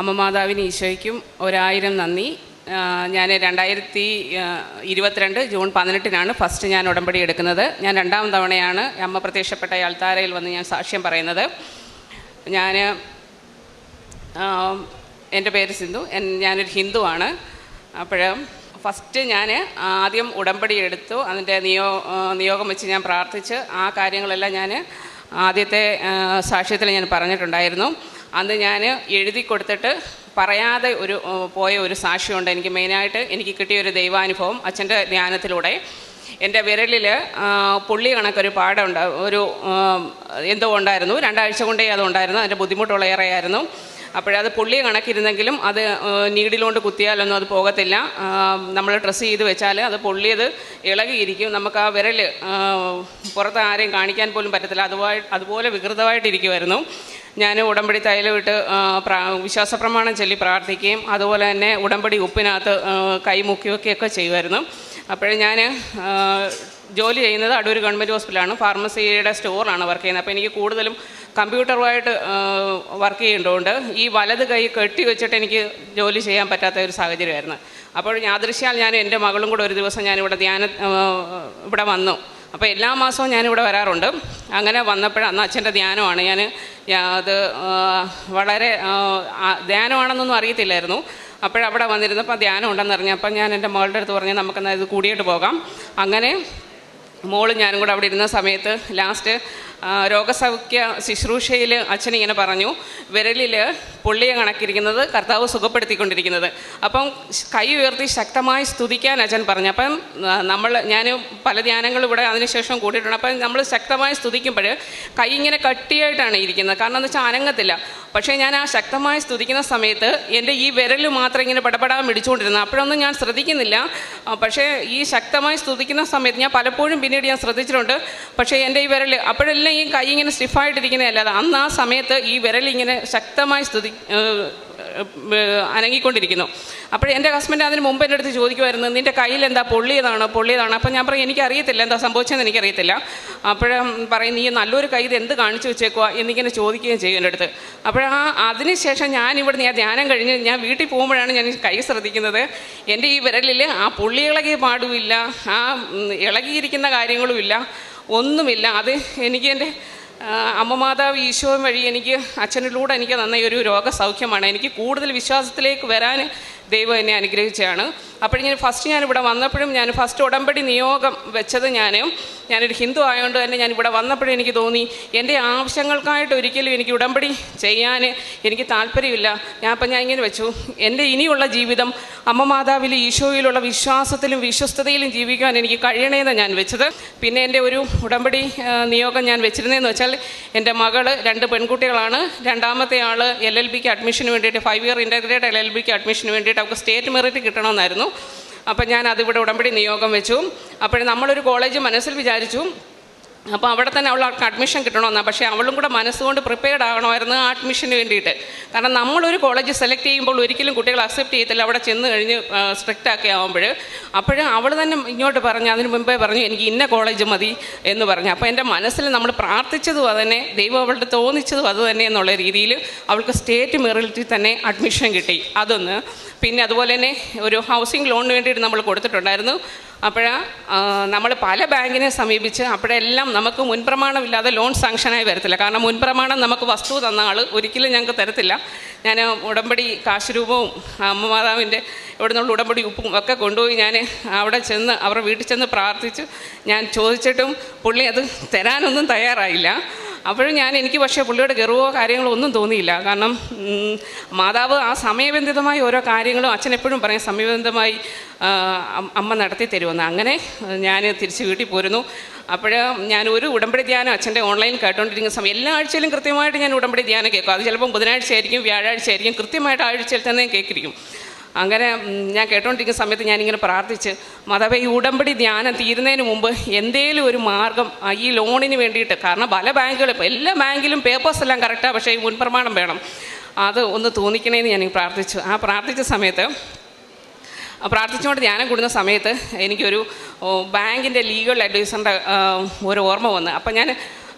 അമ്മ മാതാവിന് ഈശോയ്ക്കും 1000 നന്ദി. ഞാൻ 2022 ജൂൺ 18 ഫസ്റ്റ് ഞാൻ ഉടമ്പടി എടുക്കുന്നത്. ഞാൻ 2ാം തവണയാണ് അമ്മ പ്രത്യക്ഷപ്പെട്ട അൾത്താരയിൽ വന്ന് ഞാൻ സാക്ഷ്യം പറയുന്നത്. എൻ്റെ പേര് സിന്ധു, ഞാനൊരു ഹിന്ദുവാണ്. അപ്പോൾ ഫസ്റ്റ് ഞാൻ ആദ്യം ഉടമ്പടി എടുത്തു. അതിൻ്റെ നിയോഗം വെച്ച് ഞാൻ പ്രാർത്ഥിച്ച് ആ കാര്യങ്ങളെല്ലാം ഞാൻ ആദ്യത്തെ സാക്ഷ്യത്തിൽ ഞാൻ പറഞ്ഞിട്ടുണ്ടായിരുന്നു. അന്ന് ഞാൻ എഴുതി കൊടുത്തിട്ട് പറയാതെ പോയ ഒരു സാക്ഷ്യമുണ്ട്. എനിക്ക് മെയിനായിട്ട് എനിക്ക് കിട്ടിയൊരു ദൈവാനുഭവം അച്ഛൻ്റെ ധ്യാനത്തിലൂടെ. എൻ്റെ വിരലിൽ പുള്ളി കണക്കൊരു പാടുണ്ട്, എന്തോ ഉണ്ടായിരുന്നു. 2 ആഴ്ച കൊണ്ടേ അതുണ്ടായിരുന്നു. അതിൻ്റെ ബുദ്ധിമുട്ടുള്ള ഏറെയായിരുന്നു. അപ്പോഴത് പുള്ളി കണക്കിരുന്നെങ്കിലും അത് നീഡിലുകൊണ്ട് കുത്തിയാലൊന്നും അത് പോകത്തില്ല. നമ്മൾ ഡ്രസ്സ് ചെയ്ത് വെച്ചാൽ അത് പൊള്ളിയത് ഇളകിയിരിക്കും. നമുക്ക് ആ വിരൽ പുറത്ത് ആരെയും കാണിക്കാൻ പോലും പറ്റത്തില്ല. അതുപോലെ വികൃതമായിട്ടിരിക്കുമായിരുന്നു. ഞാൻ ഉടമ്പടി തൈലമിട്ട് വിശ്വാസപ്രമാണം ചൊല്ലി പ്രാർത്ഥിക്കുകയും അതുപോലെ തന്നെ ഉടമ്പടി ഉപ്പിനകത്ത് കൈ മുക്കി വയ്ക്കുകയൊക്കെ ചെയ്യുമായിരുന്നു. അപ്പോൾ ഞാൻ ജോലി ചെയ്യുന്നത് അടൂർ ഗവൺമെൻറ് ഹോസ്പിറ്റലാണ്. ഫാർമസിയുടെ സ്റ്റോറാണ് വർക്ക് ചെയ്യുന്നത്. അപ്പോൾ എനിക്ക് കൂടുതലും കമ്പ്യൂട്ടറുമായിട്ട് വർക്ക് ചെയ്യേണ്ടതുകൊണ്ട് ഈ വലത് കൈ കെട്ടി വെച്ചിട്ട് എനിക്ക് ജോലി ചെയ്യാൻ പറ്റാത്ത ഒരു സാഹചര്യമായിരുന്നു. അപ്പോൾ യാദൃശ്യാൽ ഞാൻ എൻ്റെ മകളും കൂടെ ഒരു ദിവസം ഞാനിവിടെ ഇവിടെ വന്നു. അപ്പോൾ എല്ലാ മാസവും ഞാനിവിടെ വരാറുണ്ട്. അങ്ങനെ വന്നപ്പോഴന്ന് അച്ഛൻ്റെ ധ്യാനമാണ്. അത് വളരെ ധ്യാനമാണെന്നൊന്നും അറിയത്തില്ലായിരുന്നു. അപ്പോഴവിടെ വന്നിരുന്നപ്പോൾ ധ്യാനം ഉണ്ടെന്ന് അറിഞ്ഞപ്പോൾ ഞാൻ എൻ്റെ മകളുടെ അടുത്ത് പറഞ്ഞ് നമുക്കെന്നാൽ ഇത് കൂടിയിട്ട് പോകാം. അങ്ങനെ മോളും ഞാനും കൂടെ അവിടെ ഇരുന്ന സമയത്ത് ലാസ്റ്റ് രോഗസൗഖ്യ ശുശ്രൂഷയിൽ അച്ഛനിങ്ങനെ പറഞ്ഞു, വിരലിൽ പുള്ളിയെ കണക്കിരിക്കുന്നത് കർത്താവ് സുഖപ്പെടുത്തിക്കൊണ്ടിരിക്കുന്നത്. അപ്പം കൈ ഉയർത്തി ശക്തമായി സ്തുതിക്കാൻ അച്ഛൻ പറഞ്ഞു. അപ്പം ഞാൻ പല ധ്യാനങ്ങളും ഇവിടെ അതിനുശേഷം കൂട്ടിയിട്ടുണ്ട്. അപ്പം നമ്മൾ ശക്തമായി സ്തുതിക്കുമ്പോൾ കൈ ഇങ്ങനെ കട്ടിയായിട്ടാണ് ഇരിക്കുന്നത്. കാരണം എന്ന് വെച്ചാൽ അനങ്ങത്തില്ല. പക്ഷേ ഞാൻ ആ ശക്തമായി സ്തുതിക്കുന്ന സമയത്ത് എൻ്റെ ഈ വിരൽ മാത്രം ഇങ്ങനെ പടപടാൻ പിടിച്ചുകൊണ്ടിരുന്നു. അപ്പോഴൊന്നും ഞാൻ ശ്രദ്ധിക്കുന്നില്ല. പക്ഷേ ഈ ശക്തമായി സ്തുതിക്കുന്ന സമയത്ത് ഞാൻ പലപ്പോഴും പിന്നീട് ഞാൻ ശ്രദ്ധിച്ചിട്ടുണ്ട്. പക്ഷേ എൻ്റെ ഈ വിരൽ അപ്പോഴെല്ലാം ഈ കൈ ഇങ്ങനെ സ്റ്റിഫായിട്ടിരിക്കുന്നതല്ലാതെ അന്ന് ആ സമയത്ത് ഈ വിരലിങ്ങനെ ശക്തമായി അനങ്ങിക്കൊണ്ടിരിക്കുന്നു. അപ്പോൾ എൻ്റെ ഹസ്ബൻഡ് അതിന് മുമ്പ് എൻ്റെ അടുത്ത് ചോദിക്കുമായിരുന്നു, നിൻ്റെ കയ്യിൽ എന്താ പൊള്ളിയതാണോ? അപ്പോൾ ഞാൻ പറയും എനിക്കറിയത്തില്ല, എന്താ സംഭവിച്ചതെന്ന് എനിക്കറിയത്തില്ല. അപ്പോഴും പറയും നീ നല്ലൊരു കൈ ഇത് എന്ത് കാണിച്ചു വെച്ചേക്കുക എന്നിങ്ങനെ ചോദിക്കുകയും ചെയ്യും എൻ്റെ അടുത്ത്. അതിനുശേഷം ഞാനിവിടെ ധ്യാനം കഴിഞ്ഞ് ഞാൻ വീട്ടിൽ പോകുമ്പോഴാണ് ഞാൻ കൈ ശ്രദ്ധിക്കുന്നത്. എൻ്റെ ഈ വിരലിൽ ആ പുള്ളി ഇളകിയ പാടുമില്ല, ആ ഇളകിയിരിക്കുന്ന കാര്യങ്ങളുമില്ല, ഒന്നുമില്ല. അത് എനിക്ക് എൻ്റെ അമ്മ മാതാവ് ഈശോ വഴി എനിക്ക് അച്ഛനിലൂടെ എനിക്ക് തന്ന ഒരു രോഗസൗഖ്യമാണ്. എനിക്ക് കൂടുതൽ വിശ്വാസത്തിലേക്ക് വരാൻ ദൈവം എന്നെ അനുഗ്രഹിച്ചതാണ്. അപ്പോൾ ഞാനിവിടെ വന്നപ്പോഴും ഞാൻ ഫസ്റ്റ് ഉടമ്പടി നിയോഗം വെച്ചത് ഞാനൊരു ഹിന്ദു ആയതുകൊണ്ട് തന്നെ ഞാനിവിടെ വന്നപ്പോഴും എനിക്ക് തോന്നി എൻ്റെ ആവശ്യങ്ങൾക്കായിട്ട് ഒരിക്കലും എനിക്ക് ഉടമ്പടി ചെയ്യാൻ എനിക്ക് താല്പര്യമില്ല. ഞാൻ ഇങ്ങനെ വെച്ചു, എൻ്റെ ഇനിയുള്ള ജീവിതം അമ്മ മാതാവിൽ ഈശോയിലുള്ള വിശ്വാസത്തിലും വിശ്വസ്തതയിലും ജീവിക്കാൻ എനിക്ക് കഴിയണേന്ന് ഞാൻ വെച്ചത്. പിന്നെ എൻ്റെ ഒരു ഉടമ്പടി നിയോഗം ഞാൻ വെച്ചിരുന്നതെന്ന് വെച്ചാൽ എൻ്റെ മകൾ 2 പെൺകുട്ടികളാണ്. 2ാമത്തെ ആൾ LLBക്ക് അഡ്മിഷന് വേണ്ടിയിട്ട് 5 ഇയർ ഇൻ്റഗ്രേറ്റഡ് LLBക്ക് അഡ്മിഷന് വേണ്ടിയിട്ട് അവർക്ക് സ്റ്റേറ്റ് മെറിറ്റ് കിട്ടണമെന്നായിരുന്നു. അപ്പം ഞാൻ അതിവിടെ ഉടമ്പടി നിയോഗം വെച്ചു. അപ്പോൾ നമ്മളൊരു കോളേജ് മനസ്സിൽ വിചാരിച്ചു. അപ്പോൾ അവിടെ തന്നെ അവൾക്ക് അഡ്മിഷൻ കിട്ടണമെന്നാണ്. പക്ഷേ അവളും കൂടെ മനസ്സുകൊണ്ട് പ്രിപ്പയർഡ് ആകണമായിരുന്നു ആ അഡ്മിഷന് വേണ്ടിയിട്ട്. കാരണം നമ്മളൊരു കോളേജ് സെലക്ട് ചെയ്യുമ്പോൾ ഒരിക്കലും കുട്ടികൾ അക്സെപ്റ്റ് ചെയ്യത്തില്ല അവിടെ ചെന്ന് കഴിഞ്ഞ് സ്ട്രിക്റ്റ് ആക്കി ആകുമ്പോൾ. അവൾ തന്നെ ഇങ്ങോട്ട് പറഞ്ഞു, അതിന് മുമ്പേ പറഞ്ഞു എനിക്ക് ഇന്ന കോളേജ് മതി എന്ന് പറഞ്ഞു. അപ്പോൾ എൻ്റെ മനസ്സിൽ നമ്മൾ പ്രാർത്ഥിച്ചതും അതുതന്നെ, ദൈവം അവളുടെ തോന്നിച്ചതും അതുതന്നെ എന്നുള്ള രീതിയിൽ അവൾക്ക് സ്റ്റേറ്റ് മെറിറ്റിൽ തന്നെ അഡ്മിഷൻ കിട്ടി. അതൊന്ന്. പിന്നെ അതുപോലെ തന്നെ ഒരു ഹൗസിംഗ് ലോണിന് വേണ്ടിയിട്ട് നമ്മൾ കൊടുത്തിട്ടുണ്ടായിരുന്നു. നമ്മൾ പല ബാങ്കിനെ സമീപിച്ച് അപ്പോഴെല്ലാം നമുക്ക് മുൻപ്രമാണമില്ലാതെ ലോൺ സാങ്ഷനായി വരത്തില്ല. കാരണം മുൻപ്രമാണം നമുക്ക് വസ്തു തന്ന ആൾ ഒരിക്കലും ഞങ്ങൾക്ക് തരത്തില്ല. ഞാൻ ഉടമ്പടി കാശ് രൂപവും അമ്മ മാതാവിൻ്റെ ഇവിടെ നിന്നുള്ള ഉടമ്പടി ഉപ്പും ഒക്കെ കൊണ്ടുപോയി ഞാൻ അവിടെ ചെന്ന് അവരുടെ വീട്ടിൽ ചെന്ന് പ്രാർത്ഥിച്ച് ഞാൻ ചോദിച്ചിട്ടും പുള്ളി അത് തരാനൊന്നും തയ്യാറായില്ല. അപ്പോഴും എനിക്ക് പക്ഷേ പുള്ളിയുടെ ഗർവോ കാര്യങ്ങളോ ഒന്നും തോന്നിയില്ല. കാരണം മാതാവ് ആ സമയബന്ധിതമായി ഓരോ കാര്യങ്ങളും അച്ഛൻ എപ്പോഴും പറയും സമയബന്ധിതമായി അമ്മ നടത്തി തരുമെന്ന്. അങ്ങനെ ഞാൻ തിരിച്ച് വീട്ടിൽ പോരുന്നു. ഞാൻ ഒരു ഉടമ്പടി ധ്യാനം അച്ഛൻ്റെ ഓൺലൈൻ കേട്ടോണ്ടിരിക്കുന്ന സമയം എല്ലാ ആഴ്ചയിലും കൃത്യമായിട്ട് ഞാൻ ഉടമ്പടി ധ്യാനം കേൾക്കും. അത് ചിലപ്പം ബുധനാഴ്ച ആയിരിക്കും, വ്യാഴാഴ്ച ആയിരിക്കും, കൃത്യമായിട്ട് ആഴ്ചയിൽ തന്നെ കേൾക്കിരിക്കും. അങ്ങനെ ഞാൻ കേട്ടോണ്ടിരിക്കുന്ന സമയത്ത് ഞാനിങ്ങനെ പ്രാർത്ഥിച്ച്, മാതാവേ ഈ ഉടമ്പടി ധ്യാനം തീരുന്നതിന് മുമ്പ് എന്തേലും ഒരു മാർഗം ഈ ലോണിന് വേണ്ടിയിട്ട്, കാരണം പല ബാങ്കുകളും ഇപ്പോൾ എല്ലാ ബാങ്കിലും പേപ്പേഴ്സ് എല്ലാം കറക്റ്റാണ്, പക്ഷേ ഈ മുൻപ്രമാണം വേണം, അത് ഒന്ന് തോന്നിക്കണേന്ന് ഞാൻ പ്രാർത്ഥിച്ചു. ആ പ്രാർത്ഥിച്ച സമയത്ത് പ്രാർത്ഥിച്ചുകൊണ്ട് ധ്യാനം കൂടുന്ന സമയത്ത് എനിക്കൊരു ബാങ്കിൻ്റെ ലീഗൽ അഡ്വൈസറിൻ്റെ ഒരു ഓർമ്മ വന്നു. അപ്പം ഞാൻ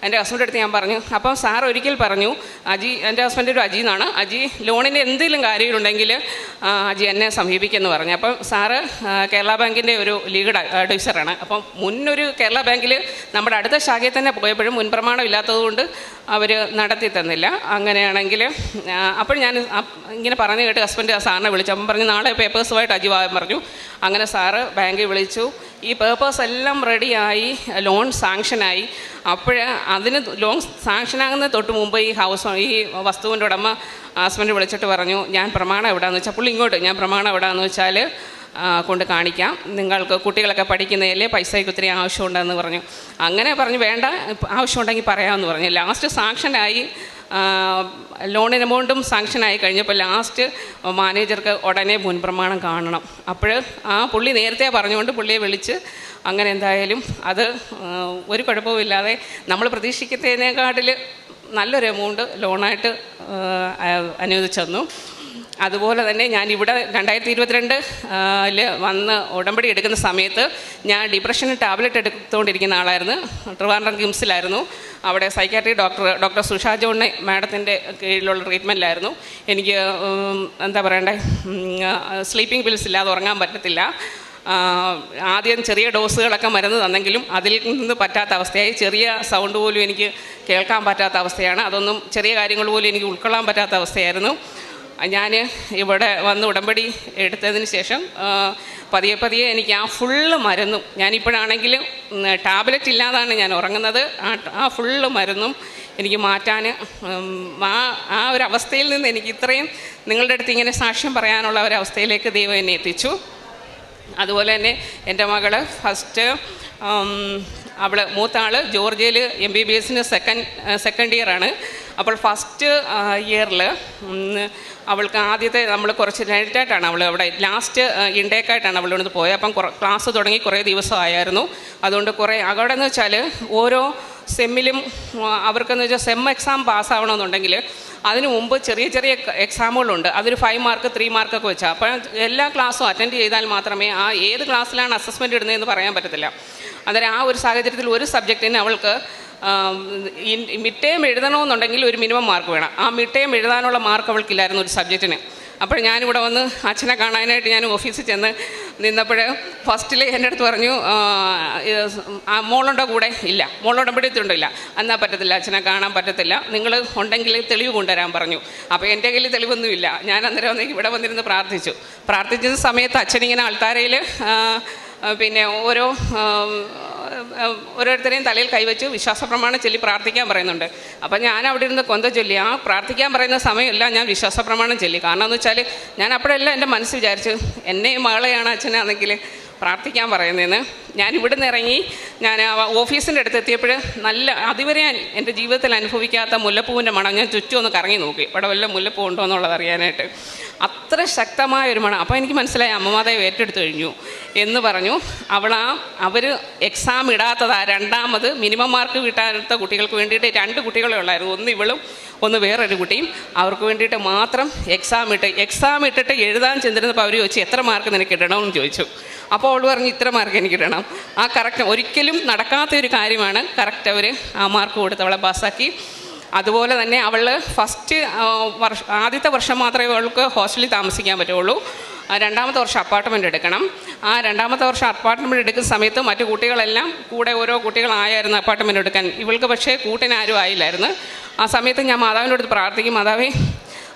എൻ്റെ ഹസ്ബൻഡ് അടുത്ത് ഞാൻ പറഞ്ഞു. അപ്പം സാർ ഒരിക്കൽ പറഞ്ഞു, അജി, എൻ്റെ ഹസ്ബൻഡ് ഒരു അജി എന്നാണ്, അജി ലോണിൻ്റെ എന്തെങ്കിലും കാര്യങ്ങളുണ്ടെങ്കിൽ അജി എന്നെ സമീപിക്കുമെന്ന് പറഞ്ഞു. അപ്പം സാറ് കേരള ബാങ്കിൻ്റെ ഒരു ലീഗൽ അഡ്വൈസറാണ്. അപ്പം മുന്നൊരു കേരള ബാങ്കിൽ നമ്മുടെ അടുത്ത ശാഖയിൽ തന്നെ പോയപ്പോഴും മുൻപ്രമാണം ഇല്ലാത്തതുകൊണ്ട് അവർ നടത്തി തന്നില്ല. അങ്ങനെയാണെങ്കിൽ അപ്പോൾ ഞാൻ ഇങ്ങനെ പറഞ്ഞു കേട്ട് ഹസ്ബൻഡ് സാറിനെ വിളിച്ചു. അപ്പം പറഞ്ഞു നാളെ പേപ്പേഴ്സുമായിട്ട് അജി വാൻ പറഞ്ഞു. അങ്ങനെ സാറ് ബാങ്കിൽ വിളിച്ചു. ഈ പേപ്പേഴ്സ് എല്ലാം റെഡിയായി, ലോൺ സാങ്ഷനായി. അതിന് ലോൺ സാങ്ഷനാകുന്നതിന് തൊട്ട് മുമ്പ് ഈ വസ്തുവിൻ്റെ ഉടമ ഹസ്ബൻഡ് വിളിച്ചിട്ട് പറഞ്ഞു, ഞാൻ പ്രമാണം എവിടെയാണെന്ന് വെച്ചാൽ, പുള്ളി ഇങ്ങോട്ട്, ഞാൻ പ്രമാണം എവിടെയാണെന്ന് വെച്ചാൽ കൊണ്ട് കാണിക്കാം, നിങ്ങൾക്ക് കുട്ടികളൊക്കെ പഠിക്കുന്നതിൽ പൈസയ്ക്ക് ഒത്തിരി ആവശ്യമുണ്ടെന്ന് പറഞ്ഞു. അങ്ങനെ പറഞ്ഞു, വേണ്ട, ആവശ്യമുണ്ടെങ്കിൽ പറയാമെന്ന് പറഞ്ഞു. ലാസ്റ്റ് സാങ്ഷനായി, ലോണിന് എമൗണ്ടും സാങ്ഷനായി കഴിഞ്ഞപ്പോൾ ലാസ്റ്റ് മാനേജർക്ക് ഉടനെ മുൻപ്രമാണം കാണണം. അപ്പോൾ പുള്ളി നേരത്തെ പറഞ്ഞുകൊണ്ട് പുള്ളിയെ വിളിച്ച് അങ്ങനെ എന്തായാലും അത് ഒരു കുഴപ്പമില്ലാതെ നമ്മൾ പ്രതീക്ഷിക്കുന്നതിനേക്കാട്ടിൽ നല്ലൊരു എമൗണ്ട് ലോണായിട്ട് അനുവദിച്ചു തന്നു. അതുപോലെ തന്നെ ഞാനിവിടെ 2022 വന്ന് ഉടമ്പടി എടുക്കുന്ന സമയത്ത് ഞാൻ ഡിപ്രഷന് ടാബ്ലറ്റ് എടുത്തുകൊണ്ടിരിക്കുന്ന ആളായിരുന്നു. ട്രിവാൻഡ്രം കിംസിലായിരുന്നു. അവിടെ സൈക്കാട്രി ഡോക്ടർ സുഷാ ജോൺ മാഡത്തിൻ്റെ കീഴിലുള്ള ട്രീറ്റ്മെൻറ്റിലായിരുന്നു. എനിക്ക് എന്താ പറയണ്ടേ, സ്ലീപ്പിംഗ് പിൽസ് ഇല്ലാതെ ഉറങ്ങാൻ പറ്റത്തില്ല. ആദ്യം ചെറിയ ഡോസുകളൊക്കെ മരുന്ന് തന്നെങ്കിലും അതിൽ നിന്ന് പറ്റാത്ത അവസ്ഥയായി. ചെറിയ സൗണ്ട് പോലും എനിക്ക് കേൾക്കാൻ പറ്റാത്ത അവസ്ഥയാണ്. അതൊന്നും ചെറിയ കാര്യങ്ങൾ പോലും എനിക്ക് ഉൾക്കൊള്ളാൻ പറ്റാത്ത അവസ്ഥയായിരുന്നു. ഞാൻ ഇവിടെ വന്ന് ഉടമ്പടി എടുത്തതിന് ശേഷം പതിയെ എനിക്ക് ആ ഫുള്ള് മരുന്നും, ഞാനിപ്പോഴാണെങ്കിലും ടാബ്ലറ്റ് ഇല്ലാതാണ് ഞാൻ ഉറങ്ങുന്നത്, ആ ഫുള്ള് മരുന്നും എനിക്ക് മാറ്റാൻ ആ ഒരു അവസ്ഥയിൽ നിന്ന് എനിക്ക് ഇത്രയും നിങ്ങളുടെ അടുത്ത് ഇങ്ങനെ സാക്ഷ്യം പറയാനുള്ള ഒരവസ്ഥയിലേക്ക് ദൈവം എന്നെ എത്തിച്ചു. അതുപോലെ തന്നെ എൻ്റെ മകൾ ഫസ്റ്റ്, മൂത്ത ആൾ ജോർജിയയിൽ MBBSന് സെക്കൻഡ് ഇയറാണ്. അപ്പോൾ ഫസ്റ്റ് ഇയറിൽ അവൾക്ക് ആദ്യത്തെ നമ്മൾ കുറച്ച് ലേറ്റായിട്ടാണ് അവൾ അവിടെ ലാസ്റ്റ് ഇൻടേക്കായിട്ടാണ് അവൾ ഇവിടുന്ന് പോയത്. അപ്പം ക്ലാസ് തുടങ്ങി കുറേ ദിവസമായിരുന്നു. അതുകൊണ്ട് അവിടെ എന്ന് വെച്ചാൽ ഓരോ സെമ്മിലും അവർക്കെന്ന് വെച്ചാൽ സെം എക്സാം പാസ്സാവണമെന്നുണ്ടെങ്കിൽ അതിന് മുമ്പ് ചെറിയ എക്സാമുകളുണ്ട്. അതൊരു 5 മാർക്ക് 3 മാർക്കൊക്കെ വെച്ചാൽ. അപ്പോൾ എല്ലാ ക്ലാസ്സും അറ്റൻഡ് ചെയ്താൽ മാത്രമേ ഏത് ക്ലാസ്സിലാണ് അസസ്മെൻറ്റ് ഇടുന്നതെന്ന് പറയാൻ പറ്റത്തില്ല. അന്നേരം ആ ഒരു സാഹചര്യത്തിൽ ഒരു സബ്ജക്റ്റിന് അവൾക്ക് മിഡ് ടേം എഴുതണമെന്നുണ്ടെങ്കിൽ ഒരു മിനിമം മാർക്ക് വേണം. ആ മിഡ് ടേം എഴുതാനുള്ള മാർക്ക് അവൾക്കില്ലായിരുന്നു ഒരു സബ്ജക്റ്റിന്. അപ്പോൾ ഞാനിവിടെ വന്ന് അച്ഛനെ കാണാനായിട്ട് ഞാൻ ഓഫീസിൽ ചെന്ന് നിന്നപ്പോൾ ഫസ്റ്റിൽ എൻ്റെ അടുത്ത് പറഞ്ഞു, മോളുടെ കൂടെ ഇല്ല, മോളുടെ പിടിത്തുണ്ടില്ല, എന്നാൽ പറ്റത്തില്ല, അച്ഛനെ കാണാൻ പറ്റത്തില്ല, നിങ്ങൾ ഉണ്ടെങ്കിൽ തെളിവ് കൊണ്ടുവരാൻ പറഞ്ഞു. അപ്പോൾ എൻ്റെ കയ്യിൽ തെളിവൊന്നുമില്ല. ഞാൻ അന്നേരം ഇവിടെ വന്നിരുന്ന് പ്രാർത്ഥിച്ച സമയത്ത് അച്ഛനിങ്ങനെ ആൾത്താരയിൽ പിന്നെ ഓരോരുത്തരെയും തലയിൽ കൈവച്ച് വിശ്വാസപ്രമാണം ചൊല്ലി പ്രാർത്ഥിക്കാൻ പറയുന്നുണ്ട്. അപ്പം ഞാൻ അവിടെ ഇരുന്ന് കൊന്ത ചൊല്ലി ആ പ്രാർത്ഥിക്കാൻ പറയുന്ന സമയമല്ല ഞാൻ വിശ്വാസപ്രമാണം ചൊല്ലി. കാരണം എന്ന് വെച്ചാൽ ഞാൻ അപ്പോഴെല്ലാം എൻ്റെ മനസ്സ് വിചാരിച്ചു, എന്നെയും മകളെയാണ് അച്ഛനാണെങ്കിൽ പ്രാർത്ഥിക്കാൻ പറയുന്നതെന്ന്. ഞാൻ ഇവിടുന്ന് ഇറങ്ങി ഞാൻ ഓഫീസിൻ്റെ അടുത്ത് എത്തിയപ്പോൾ അതുവരെ എൻ്റെ ജീവിതത്തിൽ അനുഭവിക്കാത്ത മുല്ലപ്പൂവിൻ്റെ മണം ഞാൻ ചുറ്റും ഒന്ന് കറങ്ങി നോക്കി, ഇവിടെ വല്ല മുല്ലപ്പൂ ഉണ്ടോ എന്നുള്ളത് അറിയാനായിട്ട്. അത്ര ശക്തമായൊരു മണം. അപ്പോൾ എനിക്ക് മനസ്സിലായി അമ്മമാതാവ് ഏറ്റെടുത്തു കഴിഞ്ഞു എന്ന് പറഞ്ഞു. അവർ എക്സാം ഇടാത്തതാ, രണ്ടാമത് മിനിമം മാർക്ക് കിട്ടാത്ത കുട്ടികൾക്ക് വേണ്ടിയിട്ട് 2 കുട്ടികളെ ഉള്ളായിരുന്നു. ഒന്ന് ഇവളും ഒന്ന് വേറൊരു കുട്ടിയും. അവർക്ക് വേണ്ടിയിട്ട് മാത്രം എക്സാം ഇട്ടിട്ട് എഴുതാൻ ചെന്നിരുന്നപ്പോൾ അവർ ചോദിച്ചു, എത്ര മാർക്ക് നിനക്ക് ഇടണമെന്ന് ചോദിച്ചു. അപ്പോൾ അവൾ പറഞ്ഞു, ഇത്ര മാർക്ക് എനിക്ക് ഇടണം. ആ കറക്റ്റ് ഒരിക്കലും നടക്കാത്തൊരു കാര്യമാണ്. കറക്റ്റ് അവർ ആ മാർക്ക് കൊടുത്ത് അവളെ പാസ്സാക്കി. അതുപോലെ തന്നെ അവൾ ആദ്യത്തെ വർഷം മാത്രമേ അവൾക്ക് ഹോസ്റ്റലിൽ താമസിക്കാൻ പറ്റുള്ളൂ. 2ാമത്തെ വർഷം അപ്പാർട്ട്മെൻറ്റ് എടുക്കണം. ആ 2ാമത്തെ വർഷം അപ്പാർട്ട്മെൻറ്റ് എടുക്കുന്ന സമയത്ത് മറ്റു കുട്ടികളെല്ലാം കൂടെ ഓരോ കുട്ടികളായിരുന്നു അപ്പാർട്ട്മെൻറ്റ് എടുക്കാൻ. ഇവൾക്ക് പക്ഷേ കൂട്ടിനാരും ആയില്ലായിരുന്നു. ആ സമയത്ത് ഞാൻ മാതാവിൻ്റെ അടുത്ത് പ്രാർത്ഥിക്കും, മാതാവേ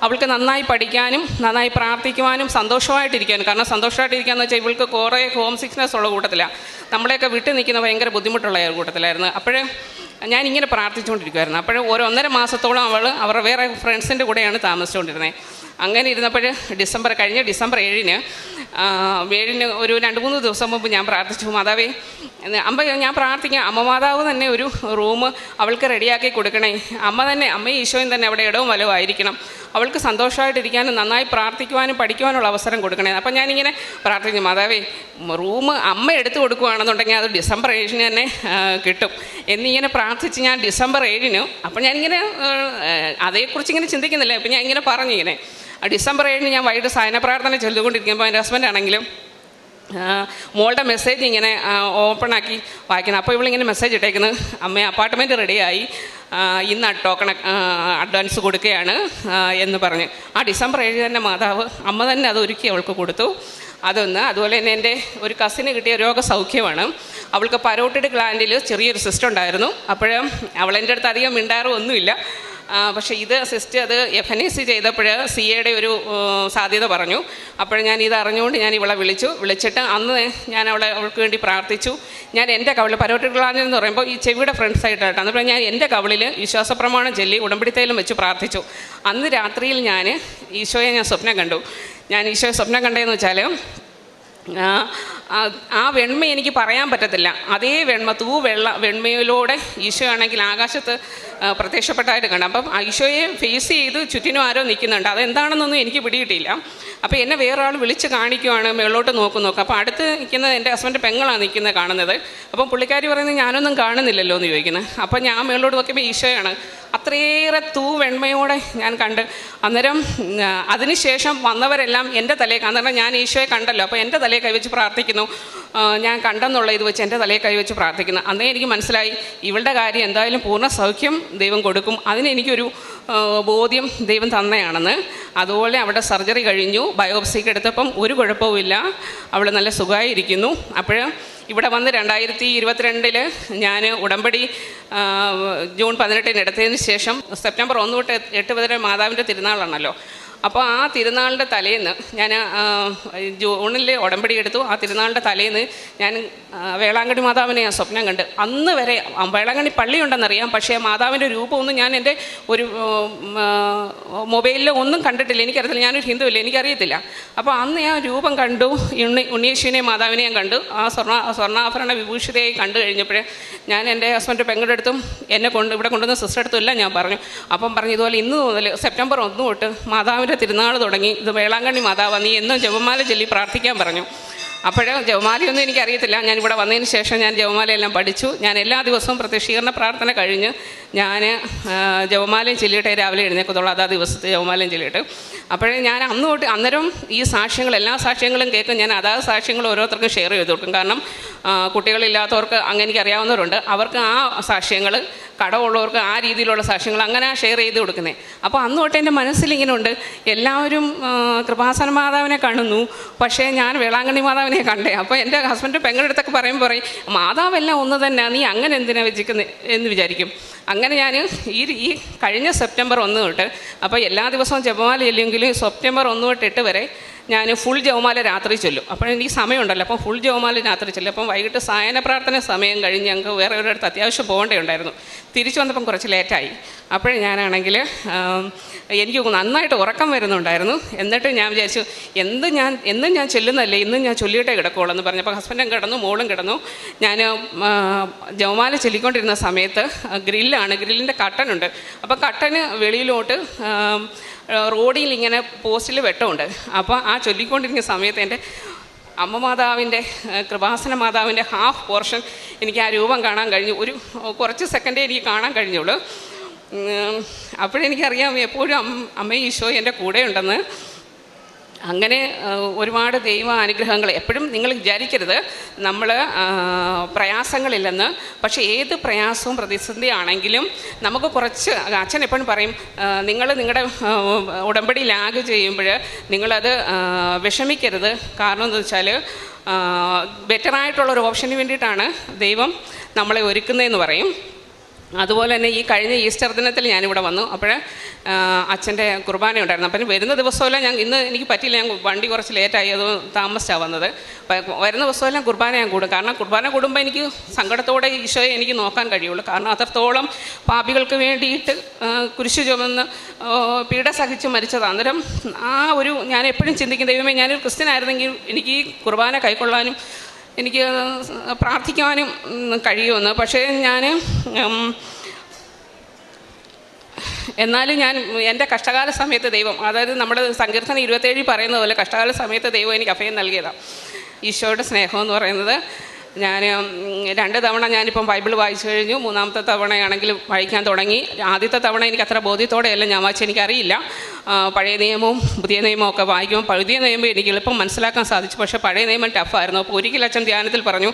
അവൾക്ക് നന്നായി പഠിക്കാനും നന്നായി പ്രാർത്ഥിക്കുവാനും സന്തോഷമായിട്ടിരിക്കാനും. കാരണം സന്തോഷമായിട്ടിരിക്കുകയെന്ന് വെച്ചാൽ ഇവൾക്ക് കുറേ ഹോം സിക്നെസ് ഉള്ള കൂട്ടത്തിലാണ്. നമ്മളെയൊക്കെ വിട്ടു നിൽക്കുന്ന ഭയങ്കര ബുദ്ധിമുട്ടുള്ള കൂട്ടത്തിലായിരുന്നു. അപ്പോഴേ ഞാനിങ്ങനെ പ്രാർത്ഥിച്ചുകൊണ്ടിരിക്കുമായിരുന്നു. അപ്പോൾ 1.5 മാസത്തോളം അവരുടെ വേറെ ഫ്രണ്ട്സിൻ്റെ കൂടെയാണ് താമസിച്ചുകൊണ്ടിരുന്നത്. അങ്ങനെ ഇരുന്നപ്പോൾ കഴിഞ്ഞ ഡിസംബർ 7-ന് ഒരു 2-3 ദിവസം മുമ്പ് ഞാൻ പ്രാർത്ഥിച്ചു, മാതാവേ ഞാൻ പ്രാർത്ഥിക്കാം, അമ്മ മാതാവ് തന്നെ ഒരു റൂം അവൾക്ക് റെഡിയാക്കി കൊടുക്കണേ. അമ്മയും ഈശോയും തന്നെ അവിടെ ഇടവും വലവും ആയിരിക്കണം. അവൾക്ക് സന്തോഷമായിട്ടിരിക്കാനും നന്നായി പ്രാർത്ഥിക്കുവാനും പഠിക്കുവാനുള്ള അവസരം കൊടുക്കണേ. അപ്പം ഞാനിങ്ങനെ പ്രാർത്ഥിച്ചു, മാതാവേ റൂം അമ്മ എടുത്തു കൊടുക്കുകയാണെന്നുണ്ടെങ്കിൽ അത് ഡിസംബർ 7-ന് തന്നെ കിട്ടും എന്നിങ്ങനെ പ്രാർത്ഥിച്ച് ഞാൻ ഡിസംബർ 7-ന് അപ്പം ഞാനിങ്ങനെ അതേക്കുറിച്ച് ഇങ്ങനെ ചിന്തിക്കുന്നില്ല. ഇപ്പം ഞാൻ ഇങ്ങനെ പറഞ്ഞിങ്ങനെ ഡിസംബർ 7-ന് ഞാൻ വൈകിട്ട് സായന പ്രാർത്ഥന ചൊല്ലിക്കൊണ്ടിരിക്കുമ്പോൾ എൻ്റെ ഹസ്ബൻഡ് ആണെങ്കിലും മോളുടെ മെസ്സേജ് ഇങ്ങനെ ഓപ്പണാക്കി വായിക്കണം. അപ്പോൾ ഇവളിങ്ങനെ മെസ്സേജ് ഇട്ടേക്കുന്നത്, അമ്മ അപ്പാർട്ട്മെൻറ്റ് റെഡിയായി, ഇന്ന് ടോക്കൺ അഡ്വാൻസ് കൊടുക്കുകയാണ് എന്ന് പറഞ്ഞ്. ആ ഡിസംബർ 7 തന്നെ മാതാവ് അമ്മ തന്നെ അത് ഒരുക്കി അവൾക്ക് കൊടുത്തു. അതൊന്ന്. അതുപോലെ തന്നെ എൻ്റെ ഒരു കസിന് കിട്ടിയ രോഗസൗഖ്യമാണ്. അവൾക്ക് പരോട്ടിഡ് ഗ്ലാൻഡിൽ ചെറിയൊരു സിസ്റ്റം ഉണ്ടായിരുന്നു. അപ്പോഴും അവളെൻ്റെ അടുത്ത് അധികം മിണ്ടാറും ഒന്നുമില്ല. പക്ഷേ ഇത് സിസ്റ്റ് അത് FNAC ചെയ്തപ്പോൾ CAയുടെ ഒരു സാധ്യത പറഞ്ഞു. അപ്പോൾ ഞാൻ ഇത് അറിഞ്ഞുകൊണ്ട് ഞാൻ ഇവളെ വിളിച്ചിട്ട് അന്ന് ഞാൻ അവൾക്ക് വേണ്ടി പ്രാർത്ഥിച്ചു. ഞാൻ എൻ്റെ കവിളിൽ പരോട്ടിഡ് ഗ്ലാൻഡ് എന്ന് പറയുമ്പോൾ ഈ ചെവിയുടെ ഫ്രണ്ട് സൈഡായിട്ടാണ്. അപ്പോൾ ഞാൻ എൻ്റെ കവിളിൽ വിശ്വാസപ്രമാണം ചൊല്ലി ഉടമ്പടിത്തേലും വെച്ച് പ്രാർത്ഥിച്ചു. അന്ന് രാത്രിയിൽ ഞാൻ ഈശോയെ സ്വപ്നം കണ്ടു. ഞാൻ ഈശോയെ സ്വപ്നം കണ്ടതെന്ന് വെച്ചാൽ ആ വെണ്മ എനിക്ക് പറയാൻ പറ്റത്തില്ല. അതേ വെണ്മ വെണ്മയിലൂടെ ഈശോ ആണെങ്കിൽ ആകാശത്ത് പ്രത്യക്ഷപ്പെട്ടായിട്ട് കണ്ടു. അപ്പം ഈശോയെ ഫേസ് ചെയ്ത് ചുറ്റിനും ആരോ നിൽക്കുന്നുണ്ട്. അതെന്താണെന്നൊന്നും എനിക്ക് പിടികിട്ടിയില്ല. അപ്പോൾ എന്നെ വേറൊരാൾ വിളിച്ച് കാണിക്കുവാണ്, മേളോട്ട് നോക്കും. അപ്പോൾ അടുത്ത് നിൽക്കുന്നത് എൻ്റെ ഹസ്ബൻഡ് പെങ്ങളാണ് നിൽക്കുന്നത് കാണുന്നത്. അപ്പം പുള്ളിക്കാരി പറയുന്നത് ഞാനൊന്നും കാണുന്നില്ലല്ലോ എന്ന് ചോദിക്കുന്നത്. അപ്പോൾ ഞാൻ മേളോട്ട് നോക്കിയപ്പോൾ ഈശോയാണ്. അത്രയേറെ വെണ്മയോടെ ഞാൻ കണ്ട്. അന്നേരം അതിനുശേഷം വന്നവരെല്ലാം എൻ്റെ തലയിൽ, അന്നേരം ഞാൻ ഈശോയെ കണ്ടല്ലോ, അപ്പോൾ എൻ്റെ തലയിൽ കൈവച്ച് പ്രാർത്ഥിക്കുന്നു. ഞാൻ കണ്ടെന്നുള്ള ഇത് വെച്ച് എൻ്റെ തലയിൽ കൈവച്ച് പ്രാർത്ഥിക്കുന്നു. അന്നേ എനിക്ക് മനസ്സിലായി ഇവളുടെ കാര്യം എന്തായാലും പൂർണ്ണ സൗഖ്യം ദൈവം കൊടുക്കും. അതിനെനിക്കൊരു ബോധ്യം ദൈവം തന്നെയാണെന്ന്. അതുപോലെ അവിടെ സർജറി കഴിഞ്ഞു. ബയോപ്സിക്ക് എടുത്തപ്പം ഒരു കുഴപ്പവുമില്ല, അവൾ നല്ല സുഖമായിരിക്കുന്നു. അപ്പോൾ ഇവിടെ വന്ന് 2022 ഞാൻ ഉടമ്പടി ജൂൺ 18 എടുത്തതിന് ശേഷം സെപ്റ്റംബർ 1 തൊട്ട് 8 വരെ മാതാവിൻ്റെ തിരുനാളാണല്ലോ. അപ്പോൾ ആ തിരുനാളിൻ്റെ തലേന്ന് ഞാൻ ജൂണിൽ ഉടമ്പടി എടുത്തു. ആ തിരുനാളിൻ്റെ തലേന്ന് ഞാൻ വേളാങ്കണ്ണി മാതാവിനെ ഞാൻ സ്വപ്നം കണ്ട്. അന്ന് വരെ വേളാങ്കണ്ണി പള്ളിയുണ്ടെന്നറിയാം, പക്ഷേ മാതാവിൻ്റെ രൂപമൊന്നും ഞാൻ എൻ്റെ ഒരു മൊബൈലിൽ ഒന്നും കണ്ടിട്ടില്ല. എനിക്കറിയത്തില്ല, ഞാനൊരു ഹിന്ദുവില്ല, എനിക്കറിയത്തില്ല. അപ്പോൾ അന്ന് ഞാൻ രൂപം കണ്ടു, ഉണ്ണിയേശുവിനെയും മാതാവിനെയും ഞാൻ കണ്ടു. ആ സ്വർണ്ണാഭരണ വിഭൂഷിതയായി കണ്ടു കഴിഞ്ഞപ്പോൾ ഞാൻ എൻ്റെ ഹസ്ബൻഡ് പെങ്ങളുടെ അടുത്തും ഇവിടെ കൊണ്ടുവന്ന സിസ്റ്റർ അടുത്തും എല്ലാം ഞാൻ പറഞ്ഞു. അപ്പം പറഞ്ഞു ഇതുപോലെ ഇന്ന് മുതൽ സെപ്റ്റംബർ 1 തൊട്ട് മാതാവിൻ്റെ തിരുനാൾ തുടങ്ങി, ഇത് വേളാങ്കണ്ണി മാതാവ്, നീ എന്നും ജപമാല ചൊല്ലി പ്രാർത്ഥിക്കാൻ പറഞ്ഞു. അപ്പോൾ ജപമാലയൊന്നും എനിക്കറിയത്തില്ല. ഞാനിവിടെ വന്നതിന് ശേഷം ഞാൻ ജപമാലയെല്ലാം പഠിച്ചു. ഞാൻ എല്ലാ ദിവസവും പ്രത്യക്ഷീകരണ പ്രാർത്ഥന കഴിഞ്ഞ് ഞാൻ ജപമാലയും ചൊല്ലിയിട്ട് രാവിലെ എഴുന്നേൽക്കത്തുള്ളൂ. അതാ ദിവസത്തെ ജപമാലയും ചൊല്ലിയിട്ട്. അപ്പോഴേ ഞാൻ അന്ന് തൊട്ട് അന്നേരം ഈ സാക്ഷ്യങ്ങൾ എല്ലാ സാക്ഷ്യങ്ങളും കേൾക്കും. ഞാൻ അതാത് സാക്ഷ്യങ്ങൾ ഓരോരുത്തർക്കും ഷെയർ ചെയ്ത് കൊടുക്കും. കാരണം കുട്ടികളില്ലാത്തവർക്ക് അങ്ങനെ എനിക്കറിയാവുന്നവരുണ്ട്, അവർക്ക് ആ സാക്ഷ്യങ്ങൾ, കടമുള്ളവർക്ക് ആ രീതിയിലുള്ള സാക്ഷ്യങ്ങൾ അങ്ങനെ ഷെയർ ചെയ്ത് കൊടുക്കുന്നത്. അപ്പോൾ അന്ന് തൊട്ട് എൻ്റെ മനസ്സിലിങ്ങനെ ഉണ്ട്, എല്ലാവരും കൃപാസന മാതാവിനെ കാണുന്നു, പക്ഷേ ഞാൻ വേളാങ്കണ്ണി മാതാവിനെ കണ്ടേ. അപ്പോൾ എൻ്റെ ഹസ്ബൻഡ് പെങ്ങളുടെ അടുത്തൊക്കെ പറയും മാതാവെല്ലാം ഒന്ന് തന്നെ, നീ അങ്ങനെ എന്തിനാണ് വെച്ചിരിക്കുന്നത് എന്ന് വിചാരിക്കും. അങ്ങനെ ഞാൻ ഈ കഴിഞ്ഞ സെപ്റ്റംബർ 1 തൊട്ട്, അപ്പോൾ എല്ലാ ദിവസവും ജപമാല ഇല്ലെങ്കിലും സെപ്റ്റംബർ 1 തൊട്ട് 8 വരെ ഞാൻ ഫുൾ ജപമാല രാത്രി ചൊല്ലും. അപ്പോൾ എനിക്ക് സമയമുണ്ടല്ലോ, അപ്പം ഫുൾ ജപമാല രാത്രി ചൊല്ലും. അപ്പം വൈകിട്ട് സായന പ്രാർത്ഥന സമയം കഴിഞ്ഞ് ഞങ്ങൾക്ക് വേറെ ഒരിടത്ത് അത്യാവശ്യം പോകേണ്ടതുണ്ടായിരുന്നു. തിരിച്ചു വന്നപ്പം കുറച്ച് ലേറ്റായി. അപ്പോഴും ഞാനാണെങ്കിൽ എനിക്ക് നന്നായിട്ട് ഉറക്കം വരുന്നുണ്ടായിരുന്നു. എന്നിട്ട് ഞാൻ വിചാരിച്ചു എന്നും ഞാൻ ചെല്ലുന്നതല്ലേ, ഇന്നും ഞാൻ ചൊല്ലിയിട്ടേ കിടക്കുള്ളൂ എന്ന് പറഞ്ഞപ്പോൾ ഹസ്ബൻഡും കിടന്നു, മോളും കിടന്നു. ഞാൻ ജപമാല ചൊല്ലിക്കൊണ്ടിരുന്ന സമയത്ത് ഗ്രില്ലിൻ്റെ കട്ടനുണ്ട്. അപ്പോൾ കട്ടന് വെളിയിലോട്ട് റോഡിൽ ഇങ്ങനെ പോസ്റ്റിൽ വെട്ടമുണ്ട്. അപ്പോൾ ആ ചൊല്ലിക്കൊണ്ടിരിക്കുന്ന സമയത്ത് എൻ്റെ അമ്മ മാതാവിൻ്റെ കൃപാസന മാതാവിൻ്റെ ഹാഫ് പോർഷൻ എനിക്ക് ആ രൂപം കാണാൻ കഴിഞ്ഞു. ഒരു കുറച്ച് സെക്കൻഡേ എനിക്ക് കാണാൻ കഴിഞ്ഞുള്ളൂ. അപ്പോഴെനിക്കറിയാം എപ്പോഴും അമ്മ ഈശോ എൻ്റെ കൂടെ ഉണ്ടെന്ന്. അങ്ങനെ ഒരുപാട് ദൈവ അനുഗ്രഹങ്ങൾ. എപ്പോഴും നിങ്ങൾ വിചാരിക്കരുത് നമ്മൾ പ്രയാസങ്ങളില്ലെന്ന്. പക്ഷേ ഏത് പ്രയാസവും പ്രതിസന്ധി ആണെങ്കിലും നമുക്ക് കുറച്ച്, അച്ഛൻ എപ്പോഴും പറയും, നിങ്ങളുടെ ഉടമ്പടി ലാഗ് ചെയ്യുമ്പോൾ നിങ്ങളത് വിഷമിക്കരുത്. കാരണം എന്താ വെച്ചാൽ ബെറ്ററായിട്ടുള്ളൊരു ഓപ്ഷന് വേണ്ടിയിട്ടാണ് ദൈവം നമ്മളെ ഒരുക്കുന്നതെന്ന് പറയും. അതുപോലെ തന്നെ ഈ കഴിഞ്ഞ ഈസ്റ്റർ ദിനത്തിൽ ഞാനിവിടെ വന്നു. അപ്പോൾ അച്ഛൻ്റെ കുർബാന ഉണ്ടായിരുന്നു. അപ്പം വരുന്ന ദിവസമെല്ലാം ഇന്ന് എനിക്ക് പറ്റിയില്ല, ഞാൻ വണ്ടി കുറച്ച് ലേറ്റായി, അത് താമസിച്ചാണ് വന്നത്. വരുന്ന ദിവസമെല്ലാം കുർബാന ഞാൻ കൂടും. കാരണം കുർബാന കൂടുമ്പോൾ എനിക്ക് സങ്കടത്തോടെ ഈശോയെ എനിക്ക് നോക്കാൻ കഴിയുള്ളൂ. കാരണം അത്രത്തോളം പാപികൾക്ക് വേണ്ടിയിട്ട് കുരിശു ചുമന്ന് പീഡ സഹിച്ച് മരിച്ചതാണ്. അന്നേരം ഞാൻ എപ്പോഴും ചിന്തിക്കും, ദൈവമേ ഞാനൊരു ക്രിസ്ത്യനായിരുന്നെങ്കിൽ എനിക്ക് ഈ കുർബാന കൈക്കൊള്ളാനും എനിക്ക് പ്രാർത്ഥിക്കാനും കഴിയുമെന്ന്. പക്ഷേ എന്നാലും എൻ്റെ കഷ്ടകാല സമയത്ത് ദൈവം, അതായത് നമ്മുടെ സങ്കീർത്തനം 27 പറയുന്നത് പോലെ കഷ്ടകാല സമയത്ത് ദൈവം എനിക്ക് അഭയം നൽകിയതാണ്. ഈശോയുടെ സ്നേഹം എന്ന് പറയുന്നത് ഞാൻ 2 തവണ ഞാനിപ്പം ബൈബിൾ വായിച്ചു കഴിഞ്ഞു. 3ാമത്തെ തവണയാണെങ്കിൽ വായിക്കാൻ തുടങ്ങി. ആദ്യത്തെ തവണ എനിക്ക് അത്ര ബോധ്യത്തോടെയല്ല ഞാൻ വായിച്ചു, എനിക്കറിയില്ല. പഴയ നിയമവും പുതിയ നിയമവും ഒക്കെ വായിക്കുമ്പോൾ പുതിയ നിയമം എനിക്ക് എളുപ്പം മനസ്സിലാക്കാൻ സാധിച്ചു, പക്ഷേ പഴയ നിയമം ടഫായിരുന്നു. അപ്പോൾ ഒരിക്കൽ അച്ഛൻ ധ്യാനത്തിൽ പറഞ്ഞു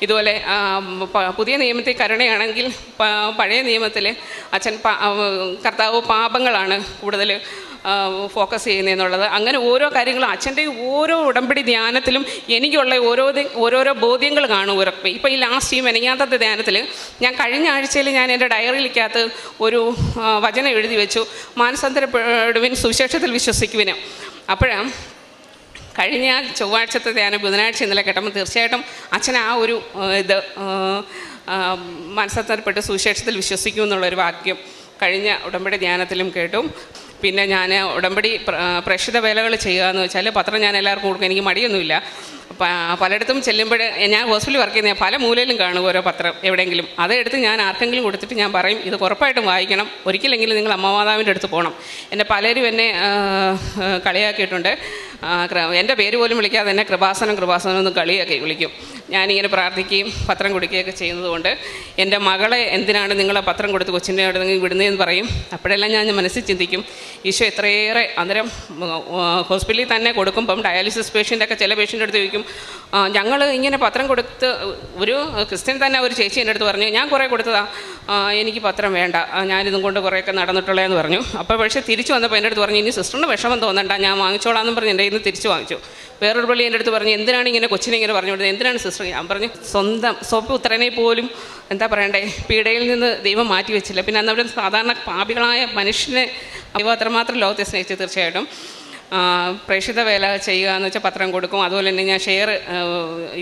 ഇതുപോലെ പുതിയ നിയമത്തിൽ കരുണയാണെങ്കിൽ പഴയ നിയമത്തിൽ അച്ഛൻ കർത്താവ് പാപങ്ങളാണ് കൂടുതൽ ഫോക്കസ് ചെയ്യുന്നതെന്നുള്ളത്. അങ്ങനെ ഓരോ കാര്യങ്ങളും അച്ഛൻ്റെ ഓരോ ഉടമ്പടി ധ്യാനത്തിലും എനിക്കുള്ള ഓരോരോ ബോധ്യങ്ങൾ കാണും. ഇപ്പോൾ ഈ ലാസ്റ്റ് മെനങ്ങാത്തത്തെ ധ്യാനത്തിൽ ഞാൻ കഴിഞ്ഞ ആഴ്ചയിൽ ഞാൻ എൻ്റെ ഡയറിയിലേക്കകത്ത് ഒരു വചനം എഴുതി വെച്ചു, മാനസാന്തരപ്പെടുവിൻ സുവിശേഷത്തിൽ വിശ്വസിക്കുവിന്. അപ്പോഴാണ് കഴിഞ്ഞ ചൊവ്വാഴ്ചത്തെ ധ്യാനം ബുധനാഴ്ച ഇന്നലെ കേട്ടപ്പോൾ തീർച്ചയായിട്ടും അച്ഛൻ ആ ഒരു ഇത് മാനസാന്തരപ്പെട്ട് സുവിശേഷത്തിൽ വിശ്വസിക്കും എന്നുള്ളൊരു വാക്യം കഴിഞ്ഞ ഉടമ്പടി ധ്യാനത്തിലും കേട്ടു. പിന്നെ ഞാൻ ഉടമ്പടി പ്രേക്ഷിത വേലകൾ ചെയ്യുക എന്ന് വെച്ചാൽ പത്രം ഞാൻ എല്ലാവർക്കും കൊടുക്കും, എനിക്ക് മടിയൊന്നുമില്ല. പലയിടത്തും ചെല്ലുമ്പോൾ ഞാൻ ഹോസ്പിറ്റലിൽ വർക്ക് ചെയ്യുന്ന പല മൂലയിലും കാണും ഓരോ പത്രം എവിടെയെങ്കിലും. അതെടുത്ത് ഞാൻ ആർക്കെങ്കിലും കൊടുത്തിട്ട് ഞാൻ പറയും ഇത് ഉറപ്പായിട്ടും വായിക്കണം, ഒരിക്കലെങ്കിലും നിങ്ങൾ അമ്മമാതാവിൻ്റെ അടുത്ത് പോകണം. എന്നെ പലരും എന്നെ കളിയാക്കിയിട്ടുണ്ട്. എൻ്റെ പേര് പോലും വിളിക്കാതെ എന്നെ കൃപാസനം എന്ന് കളിയാക്കി വിളിക്കും. ഞാനിങ്ങനെ പ്രാർത്ഥിക്കുകയും പത്രം കൊടുക്കുകയൊക്കെ ചെയ്യുന്നതുകൊണ്ട് എൻ്റെ മകളെ എന്തിനാണ് നിങ്ങളെ പത്രം കൊടുത്ത് കൊച്ചിൻ്റെ അവിടെ നിങ്ങൾ വിടുന്നതെന്ന് പറയും. അപ്പോഴെല്ലാം ഞാൻ മനസ്സിൽ ചിന്തിക്കും ഈശോ എത്രയേറെ അന്നേരം ഹോസ്പിറ്റലിൽ തന്നെ കൊടുക്കുമ്പം ഡയാലിസിസ് പേഷ്യൻ്റൊക്കെ ചില പേഷ്യൻ്റെ അടുത്ത് ചോദിക്കും ഞങ്ങൾ ഇങ്ങനെ പത്രം കൊടുത്ത് ഒരു ക്രിസ്ത്യൻ തന്നെ ഒരു ചേച്ചി എൻ്റെ അടുത്ത് പറഞ്ഞു ഞാൻ കുറേ കൊടുത്തതാ, എനിക്ക് പത്രം വേണ്ട, ഞാനിതും കൊണ്ട് കുറേയൊക്കെ നടന്നിട്ടുള്ളതെന്ന് പറഞ്ഞു. അപ്പോൾ പക്ഷേ തിരിച്ചു വന്നപ്പോൾ എൻ്റെ അടുത്ത് പറഞ്ഞു ഇനി സിസ്റ്ററിന് വിഷമം തോന്നണ്ട, ഞാൻ വാങ്ങിച്ചോളാമെന്നും പറഞ്ഞ് എൻ്റെ ഇന്ന് തിരിച്ചു വാങ്ങിച്ചു. വേറൊരു പള്ളി എൻ്റെ അടുത്ത് പറഞ്ഞു എന്തിനാണ് ഇങ്ങനെ കൊച്ചിനെ ഇങ്ങനെ പറഞ്ഞു കൊടുത്തത്, എന്തിനാണ് സിസ്റ്റർ? ഞാൻ പറഞ്ഞു സ്വന്തം സ്വപുത്രനെ പോലും എന്താ പറയണ്ടേ പീഡയിൽ നിന്ന് ദൈവം മാറ്റി വെച്ചില്ല. പിന്നെ അന്നവിടെ സാധാരണ പാപികളായ മനുഷ്യനെ ദൈവം അത്രമാത്രം ലോകത്തെ സ്നേഹിച്ചു. തീർച്ചയായിട്ടും പ്രേക്ഷിത വേല ചെയ്യുക എന്ന് വെച്ചാൽ പത്രം കൊടുക്കും. അതുപോലെ തന്നെ ഞാൻ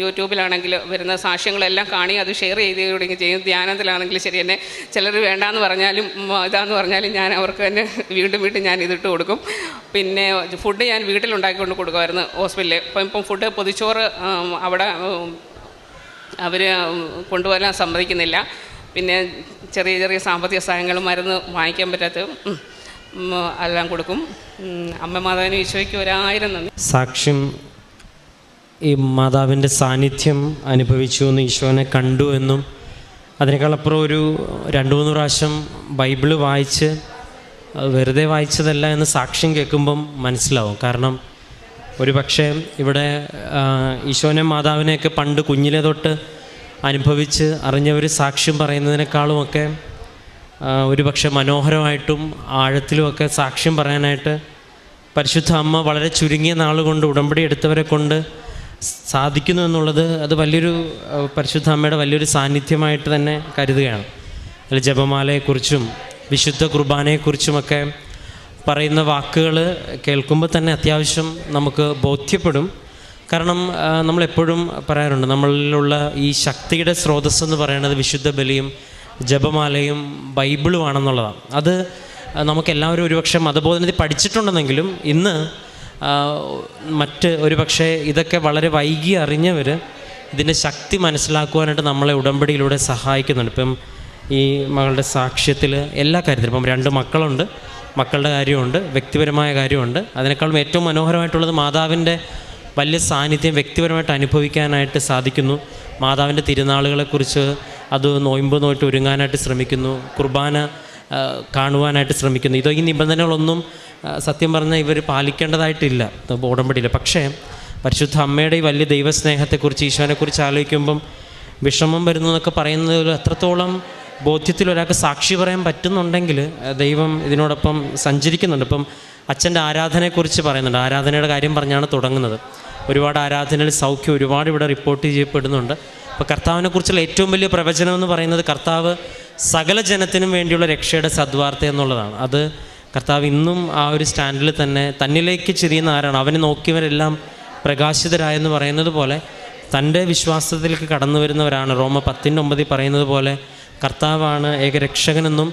യൂട്യൂബിലാണെങ്കിൽ വരുന്ന സാക്ഷ്യങ്ങളെല്ലാം കാണി അത് ഷെയർ ചെയ്ത് ചെയ്യും. ധ്യാനത്തിലാണെങ്കിലും ശരി തന്നെ ചിലർ വേണ്ടാന്ന് പറഞ്ഞാലും ഇതാന്ന് പറഞ്ഞാലും ഞാൻ അവർക്ക് തന്നെ വീണ്ടും ഞാൻ ഇതിട്ട് കൊടുക്കും. പിന്നെ ഫുഡ് ഞാൻ വീട്ടിലുണ്ടാക്കിക്കൊണ്ട് കൊടുക്കുമായിരുന്നു ഹോസ്പിറ്റലിൽ. ഇപ്പം ഫുഡ് പൊതിച്ചോറ് അവിടെ അവർ കൊണ്ടുപോകാൻ സമ്മതിക്കുന്നില്ല. പിന്നെ ചെറിയ സാമ്പത്തിക സഹായങ്ങളും മരുന്ന് വാങ്ങിക്കാൻ പറ്റാത്തതും എല്ലാം കൊടുക്കും. അമ്മ മാതാവിന് ഈശോയ്ക്ക് 1000 നന്ദി. സാക്ഷ്യം ഈ മാതാവിൻ്റെ സാന്നിധ്യം അനുഭവിച്ചു എന്ന്, ഈശോനെ കണ്ടു എന്നും, അതിനേക്കാളപ്പുറം ഒരു 2-3 പ്രാവശ്യം ബൈബിള് വായിച്ച് വെറുതെ വായിച്ചതല്ല എന്ന് സാക്ഷ്യം കേൾക്കുമ്പം മനസ്സിലാവും. കാരണം ഒരു പക്ഷേ ഇവിടെ ഈശോനെ മാതാവിനെയൊക്കെ പണ്ട് കുഞ്ഞിലെ തൊട്ട് അനുഭവിച്ച് അറിഞ്ഞവർ സാക്ഷ്യം പറയുന്നതിനേക്കാളുമൊക്കെ ഒരു പക്ഷേ മനോഹരമായിട്ടും ആഴത്തിലുമൊക്കെ സാക്ഷ്യം പറയാനായിട്ട് പരിശുദ്ധ അമ്മ വളരെ ചുരുങ്ങിയ നാളുകൊണ്ട് ഉടമ്പടി എടുത്തവരെ കൊണ്ട് സാധിക്കുന്നു എന്നുള്ളത് അത് വലിയൊരു പരിശുദ്ധ അമ്മയുടെ വലിയൊരു സാന്നിധ്യമായിട്ട് തന്നെ കരുതുകയാണ്. അതിൽ ജപമാലയെക്കുറിച്ചും വിശുദ്ധ കുർബാനയെക്കുറിച്ചുമൊക്കെ പറയുന്ന വാക്കുകൾ കേൾക്കുമ്പോൾ തന്നെ അത്യാവശ്യം നമുക്ക് ബോധ്യപ്പെടും. കാരണം നമ്മളെപ്പോഴും പറയാറുണ്ട് നമ്മളിലുള്ള ഈ ശക്തിയുടെ സ്രോതസ്സ് എന്ന് പറയുന്നത് വിശുദ്ധ ബലിയും ജപമാലയും ബൈബിളുമാണെന്നുള്ളതാണ്. അത് നമുക്കെല്ലാവരും ഒരുപക്ഷെ മതബോധനത്തിൽ പഠിച്ചിട്ടുണ്ടെന്നെങ്കിലും ഇന്ന് മറ്റ് ഒരുപക്ഷെ ഇതൊക്കെ വളരെ വൈകി അറിഞ്ഞവർ ഇതിൻ്റെ ശക്തി മനസ്സിലാക്കുവാനായിട്ട് നമ്മളെ ഉടമ്പടിയിലൂടെ സഹായിക്കുന്നുണ്ട്. ഇപ്പം ഈ മകളുടെ സാക്ഷ്യത്തിൽ എല്ലാ കാര്യത്തിലും ഇപ്പം 2 മക്കളുണ്ട്, മക്കളുടെ കാര്യമുണ്ട്, വ്യക്തിപരമായ കാര്യമുണ്ട്. അതിനേക്കാളും ഏറ്റവും മനോഹരമായിട്ടുള്ളത് മാതാവിൻ്റെ വലിയ സാന്നിധ്യം വ്യക്തിപരമായിട്ട് അനുഭവിക്കാനായിട്ട് സാധിക്കുന്നു. മാതാവിൻ്റെ തിരുനാളുകളെക്കുറിച്ച് അത് നോയമ്പ് നോയിട്ട് ഒരുങ്ങാനായിട്ട് ശ്രമിക്കുന്നു, കുർബാന കാണുവാനായിട്ട് ശ്രമിക്കുന്നു. ഈ നിബന്ധനകളൊന്നും സത്യം പറഞ്ഞാൽ ഇവർ പാലിക്കേണ്ടതായിട്ടില്ല ഉടമ്പടിയിൽ. പക്ഷേ പരിശുദ്ധ അമ്മയുടെ ഈ വലിയ ദൈവസ്നേഹത്തെക്കുറിച്ച് ഈശോനെക്കുറിച്ച് ആലോചിക്കുമ്പം വിഷമം വരുന്നു എന്നൊക്കെ പറയുന്നത് എത്രത്തോളം ബോധ്യത്തിൽ ഒരാൾക്ക് സാക്ഷി പറയാൻ പറ്റുന്നുണ്ടെങ്കിൽ ദൈവം ഇതിനോടൊപ്പം സഞ്ചരിക്കുന്നുണ്ട്. ഇപ്പം അച്ഛൻ്റെ ആരാധനയെക്കുറിച്ച് പറയുന്നുണ്ട്. ആരാധനയുടെ കാര്യം പറഞ്ഞാണ് തുടങ്ങുന്നത്. ഒരുപാട് ആരാധനയിൽ സൗഖ്യം ഒരുപാട് ഇവിടെ റിപ്പോർട്ട് ചെയ്യപ്പെടുന്നുണ്ട്. അപ്പോൾ കർത്താവിനെക്കുറിച്ചുള്ള ഏറ്റവും വലിയ പ്രവചനം എന്ന് പറയുന്നത് കർത്താവ് സകല ജനത്തിനും വേണ്ടിയുള്ള രക്ഷയുടെ സദ്വാർത്ത എന്നുള്ളതാണ്. അത് കർത്താവ് ഇന്നും ആ ഒരു സ്റ്റാൻഡിൽ തന്നെ തന്നിലേക്ക് ചെരിയുന്ന ആരാണ് അവനെ നോക്കിയവരെല്ലാം പ്രകാശിതരായെന്ന് പറയുന്നത് പോലെ തൻ്റെ വിശ്വാസത്തിലേക്ക് കടന്നു വരുന്നവരാണ്. റോമ 10:9 പറയുന്നത് പോലെ കർത്താവാണ് ഏകരക്ഷകനെന്നും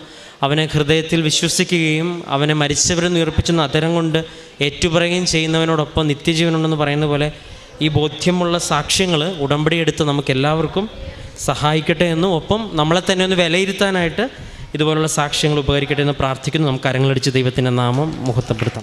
അവനെ ഹൃദയത്തിൽ വിശ്വസിക്കുകയും അവനെ മരിച്ചവരെ ഉയർപ്പിച്ചെന്ന് അതരം കൊണ്ട് ഏറ്റുപറയുകയും ചെയ്യുന്നവനോടൊപ്പം നിത്യജീവനുണ്ടെന്ന് പറയുന്ന പോലെ ഈ ബോധ്യമുള്ള സാക്ഷ്യങ്ങൾ ഉടമ്പടിയെടുത്ത് നമുക്കെല്ലാവർക്കും സഹായിക്കട്ടെ എന്നും ഒപ്പം നമ്മളെ തന്നെ ഒന്ന് വിലയിരുത്താനായിട്ട് ഇതുപോലുള്ള സാക്ഷ്യങ്ങൾ ഉപകരിക്കട്ടെ എന്ന് പ്രാർത്ഥിക്കുന്നു. നമുക്ക് കരങ്ങളടിച്ച് ദൈവത്തിൻ്റെ നാമം മഹത്വപ്പെടുത്താം.